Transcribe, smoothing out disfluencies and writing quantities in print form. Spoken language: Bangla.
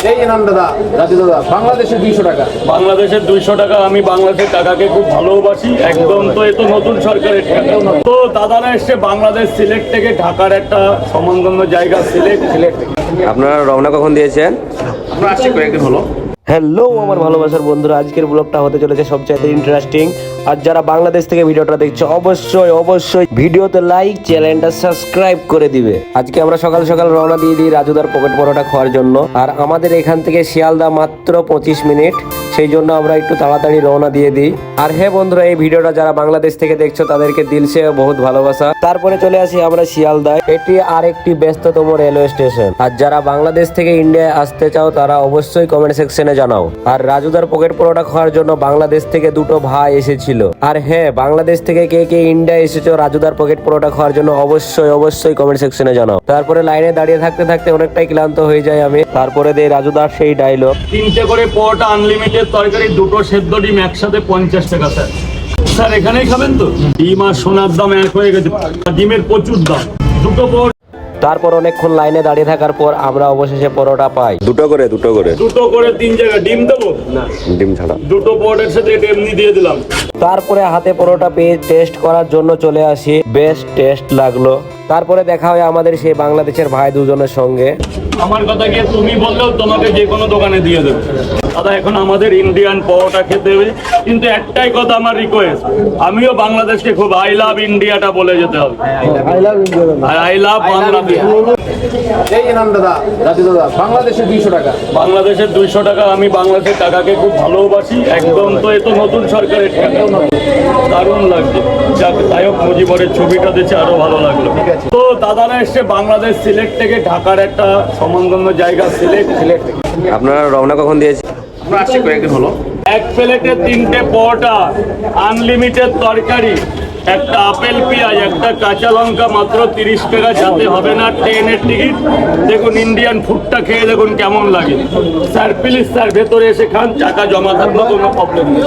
এই নাম দাদা, রাজু দাদা, বাংলাদেশে 200 টাকা। বাংলাদেশের 200 টাকা। আমি বাংলাদেশের টাকাকে খুব ভালোবাসি একদম। তো এ তো নতুন সরকারের টাকা। তো দাদারা এসে বাংলাদেশ সিলেট থেকে ঢাকার একটা সম্মানগণ্য জায়গা সিলেট। আপনারা রওনা কখন দিয়েছেন? আমরা আসছি কয়েকদিন হলো। হ্যালো আমার ভালোবাসার বন্ধুরা, আজকের ব্লগটা হতে চলেছে সবচাইতে ইন্টারেস্টিং। আর যারা বাংলাদেশ থেকে ভিডিওটা দেখছে অবশ্যই ভিডিওতে লাইক, চ্যানেলটা সাবস্ক্রাইব করে দিবে। আজকে আমরা সকাল সকাল রওনা দিয়ে দিই রাজুদার পকেট পরোটা খাওয়ার জন্য। আর আমাদের এখান থেকে শিয়ালদা মাত্র 25 মিনিট, সেই জন্য আমরা একটু তাড়াতাড়ি রওনা দিয়ে দিই। আর হ্যাঁ বন্ধুরা, এই ভিডিওটা যারা বাংলাদেশ থেকে দেখছো তাদেরকে দিলসে বহুত ভালোবাসা। তারপরে চলে আসি আমরা শিয়ালদায়। এটি আরেকটি ব্যস্ততম রেলওয়ে স্টেশন। আর যারা বাংলাদেশ থেকে ইন্ডিয়ায় আসতে চাও তারা অবশ্যই কমেন্ট সেকশনে জানাও। আর রাজুদার পকেট পরোটা খাওয়ার জন্য বাংলাদেশ থেকে দুটো ভাই এসেছিল। আর হ্যাঁ, বাংলাদেশ থেকে কে কে ইন্ডিয়া এসেছো রাজুদার পকেট পরোটা খাওয়ার জন্য অবশ্যই কমেন্ট সেকশনে জানাও। তারপরে লাইনে দাঁড়িয়ে থাকতে থাকতে অনেকটাই ক্লান্ত হয়ে যায় আমি। তারপরে দেই রাজুদার সেই ডায়লগ, 3টে করে পরোটা, আনলিমিটেড তরকারি, 2টো সেদ্ধ ডিম একসাথে 50 টাকা স্যার। স্যার এখানেই খাবেন তো? ডিম আর সোনার দাম এক হয়ে গেছে, ডিমের প্রচুর দাম। 2টো পরোটা। তারপর অনেকক্ষণ লাইনে দাঁড়িয়ে থাকার পর আমরা অবশেষে পরোটা পাই। দুটো করে 3 জায়গায় ডিম দেবো না, ডিম ছাড়া 2টো পরোটার সাথে এটা এমনি দিয়ে দিলাম। তারপরে হাতে পরোটা পেয়ে টেস্ট করার জন্য চলে আসি। বেশ টেস্ট লাগলো। তারপরে দেখা হয় আমাদের সেই বাংলাদেশের ভাই দুজনের সঙ্গে। আমার কথা গিয়ে তুমি বললেও তোমাকে যে কোনো দোকানে দিয়ে দেবে। দাদা এখন আমাদের ইন্ডিয়ান পরোটা খেতে হবে, কিন্তু একটাই কথা আমার রিকোয়েস্ট, আমিও বাংলাদেশকে খুব আই লাভ ইন্ডিয়াটা বলে যেতে হবে। I love Bangladesh. এই নাম দাদা, রাজু দাদা, বাংলাদেশে 200 টাকা। বাংলাদেশের 200 টাকা। আমি বাংলাদেশের টাকাকে খুব ভালোবাসি একদম। তো এ তো নতুন সরকারের টাকা, দারুণ লাগছে। যাক, নায়ক মুজিবরের ছবিটা দেখে আরো ভালো লাগলো। তো দাদারা এসে বাংলাদেশ সিলেট থেকে ঢাকার একটা সম্মানগণ্য জায়গা সিলেট। আপনারা রওনা কখন দিয়েছেন? আমরা আসছি কয়েকদিন হলো। এক প্লেটে 3টে পরোটা, আনলিমিটেড তরকারি, একটা আপেল পেঁয়াজ, একটা কাঁচা লঙ্কা, মাত্র 30 টাকা। যাতে হবে না ট্রেনের টিকিট। দেখুন ইন্ডিয়ান ফুডটা খেয়ে দেখুন কেমন লাগে। স্যার প্লিজ স্যার ভেতরে এসে খান, টাকা জমা থাকলো কোনো প্রবলেম নেই।